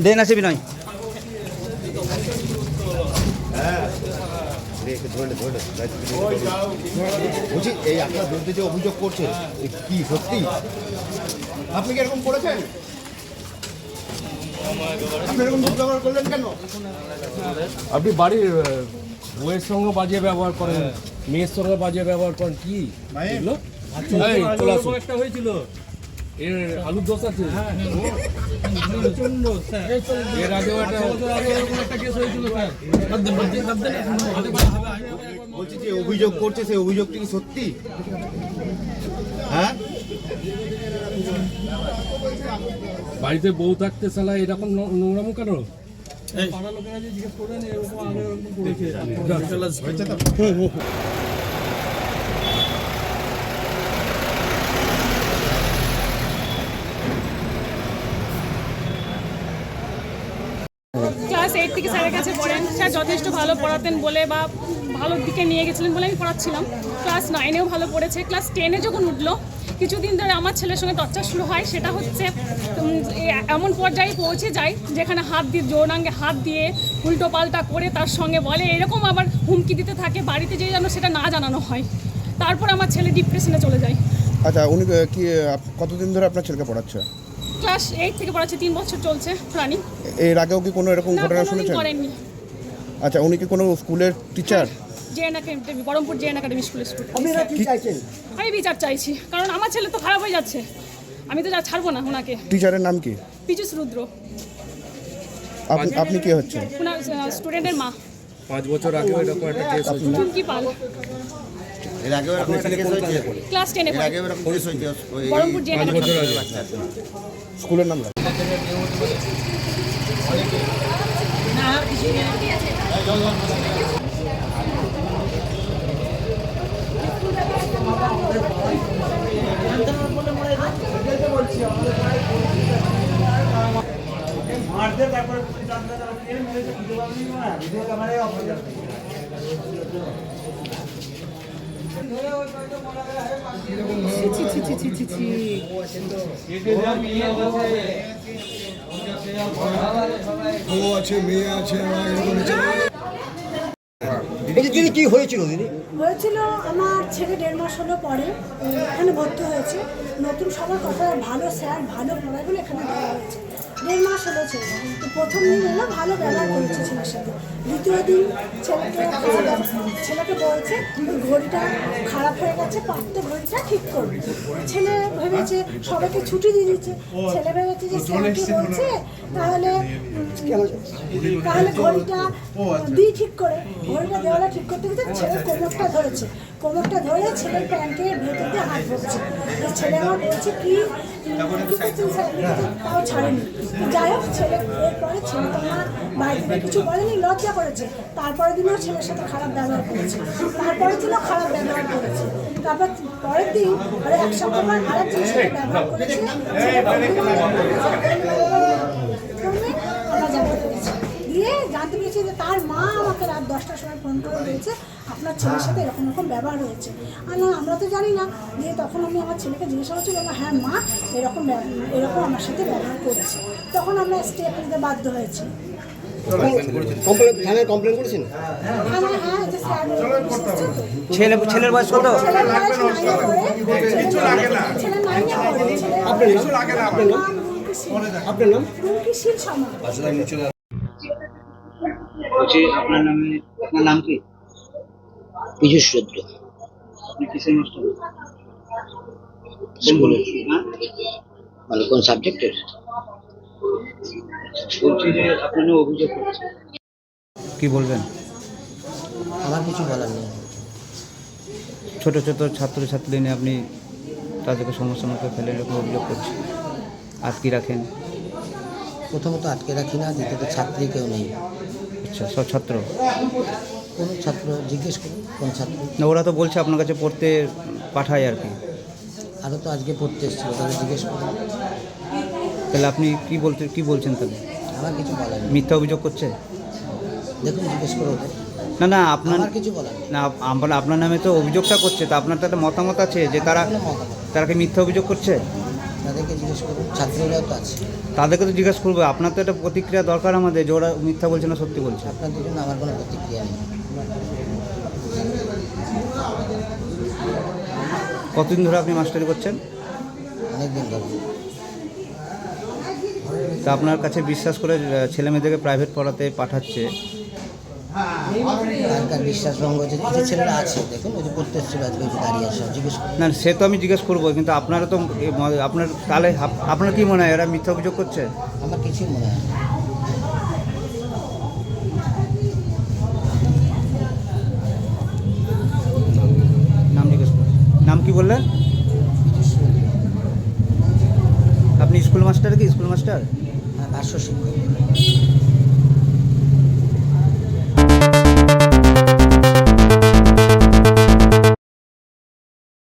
দেন আছে বিনয়। বলছি এই আপনার বিরুদ্ধে যে অভিযোগ করছে কি সত্যি? আপনি কি এরকম করেছেন? আপনি এরকম দুর্ব্যবহার করলেন কেন? আপনি বাড়ির বউয়ের সঙ্গে বাজে ব্যবহার করেন, মেয়ের সঙ্গে বাজে ব্যবহার করেন, কি এগুলো? একটা হয়েছিল এর আলুর দোষ আছে, এর আগেও একটা কেস হয়েছিল স্যার। বলছি যে অভিযোগ করছে সেই অভিযোগটি কি সত্যি? হ্যাঁ, বাড়িতে বউ থাকতে সালা এরকম নোংরামো কেন? পাড়ার লোকেরা যে জিজ্ঞেস করেন এরকম আগে করেছে। ক্লাস 8 থেকে স্যারের কাছে পড়েন। স্যার যথেষ্ট ভালো পড়াতেন বলে বা ভালোর দিকে নিয়ে গেছিলেন বলে আমি পড়াচ্ছিলাম। ক্লাস 9-এও ভালো পড়েছে। ক্লাস 10-এ যখন উঠলো, কিছুদিন ধরে আমার ছেলের সঙ্গে টর্চার শুরু হয়। সেটা হচ্ছে এমন পর্যায়ে পৌঁছে যায় যেখানে হাত দিয়ে জোরাঙ্গে হাত দিয়ে উল্টো পাল্টা করে তার সঙ্গে বলে, এরকম আবার হুমকি দিতে থাকে বাড়িতে যেয়ে যেন সেটা না জানানো হয়। তারপর আমার ছেলে ডিপ্রেশনে চলে যায়। আচ্ছা, উনি কি কতদিন ধরে আপনার ছেলেকে পড়াচ্ছে? ক্লাস 8 থেকে পড়াচ্ছে, 3 বছর চলছে রানিং। এর আগেও কি কোনো এরকম ঘটনা শুনেছেন? করেননি। আচ্ছা, উনি কি কোনো স্কুলের teacher? JN academy, Baharampur JN academy স্কুলের স্টুডেন্ট। আপনারা কি চাইছেন? আমি বিচার চাইছি, কারণ আমার ছেলে তো খারাপ হয়ে যাচ্ছে। আমি তো যা ছাড়বো না ওনাকে। টিচারের নাম কি? পীযূষ রুদ্র। আপনি কি হচ্ছেন? ওনার স্টুডেন্টের মা। 5 বছর আগে এরকম একটা কেস হয়েছিল। চুমকি পাল। এর আগেও এরকম একটা কেস হয়েছে? ক্লাস 10-এ পড়ে। এর আগেও এরকম কেস হয়েছে? Baharampur JN academy. স্কুলের নাম দিদি কি হয়েছিল? হয়েছিল আমার ছেলে 1.5 মাস হলো পরে এখানে ভর্তি হয়েছে। নতুন সবার কথা, ভালো স্যার, ভালো পড়ায় বলে এখানে দেওয়া হয়েছে। 1.5 মাস হলো ছেলে। তো প্রথম দিন হলো ভালো ব্যবহার করেছে ছেলের সাথে। দ্বিতীয় দিন ছেলেকে বলছে ঘড়িটা খারাপ হয়ে গেছে, পারতে ঘড়িটা ঠিক করবে। ছেলে ভেবেছে সবাইকে ছুটি দিয়ে দিচ্ছে। ছেলে ভেবেছে যে স্যারকে বলছে তাহলে ঘড়িটা দিই ঠিক করে। ঘড়িটা দেওয়ালা ঠিক করতে গেছে, ছেলের কোমরটা ধরেছে। কোমরটা ধরে ছেলের প্যান্টের ভেতর দিয়ে হাত ধরছে। ছেলে আমার বলছে কি করছেন স্যার, তাও ছাড়েনি। যাই হোক, ছেলে এরপরে ছেলে তো আমার বাড়িতে কিছু বলেনি, লজ্জা করেছে। তারপরের দিনও ছেলের সাথে খারাপ ব্যবহার করেছে। তারপরের দিনও খারাপ ব্যবহার করেছে। তারপর পরের দিন এক সপ্তাহ পর আরেক জিনিস ব্যবহার করেছে। আমরা জানতে পেরেছি, দিয়ে জানতে পেরেছি যে তার মা আমাকে রাত 10টার সময় ফোন করে বলছে আপনার ছেলের সাথে এরকম এরকম ব্যবহার হয়েছে। আর না, আমরা তো জানি না। দিয়ে তখন আমি আমার ছেলেকে জিজ্ঞাসা করছি, বললাম হ্যাঁ মা, এরকম আমার সাথে ব্যবহার করেছে। তখন আমরা স্টেপ নিতে বাধ্য হয়েছি। কমপ্লেন করেছেন? ছেলের বয়স কত? আপনার নাম? আপনার নাম কি? পীযূষ রুদ্র। আপনি কিসের মাস্টার? স্কুলে। মানে কোন সাবজেক্টের? বলছি যে আপনার অভিযোগ করছে, কি বলবেন? আমার কিছু বলার নেই। ছোট ছোট ছাত্রছাত্রী নিয়ে আপনি তাদেরকে সমস্যার মুখে ফেলে এরকম অভিযোগ করছেন, আটকে রাখেন। প্রথমত আটকে রাখি না, দ্বিতীয়ত ছাত্রী কেউ নেই। আচ্ছা, সব ছাত্র? কোনো ছাত্র জিজ্ঞেস করুন কোন ছাত্র। না, ওরা তো বলছে আপনার কাছে পড়তে পাঠায় আর কি। আরও তো আজকে পড়তে এসেছিল, তাহলে জিজ্ঞেস করুন। তাহলে আপনি কি বলছেন তাহলে? আমার কিছু বলার নেই। মিথ্যা অভিযোগ করছে? দেখুন, জিজ্ঞেস করে ওদের। না আপনার কিছু বলার নেই। না, আপনার নামে তো অভিযোগটা করছে, তো আপনার তো একটা মতামত আছে যে তারা কি মিথ্যা অভিযোগ করছে? তাদেরকে জিজ্ঞেস করুন, ছাত্রীরাও তো আছে। তাদেরকে তো জিজ্ঞেস করবো, আপনার তো একটা প্রতিক্রিয়া দরকার আমাদের, যে ওরা মিথ্যা বলছে না সত্যি বলছে। আপনাদের জন্য আমার কোনো প্রতিক্রিয়া নেই। কতদিন ধরে আপনি মাস্টারি করছেন? অনেক দিন ধরে। তা আপনার কাছে বিশ্বাস করে ছেলে মেয়েদেরকে প্রাইভেট পড়াতে পাঠাচ্ছে, কার বিশ্বাস ভঙ্গ হয়েছে? কিছু ছেলেরা আছে, দেখুন ওই যে পড়তে এসেছিল আজকে, ওই যে দাঁড়িয়ে আসা, জিজ্ঞেস করুন। না সে তো আমি জিজ্ঞেস করবো, কিন্তু আপনারা তো আপনার তাহলে আপনার কি মনে হয় এরা মিথ্যা অভিযোগ করছে? আমার কিছুই মনে হয় না। নাম জিজ্ঞেস করুন। নাম কি বললেন? আপনি স্কুল মাস্টার কি? School master? হ্যাঁ, ভাষ্য শিক্ষক।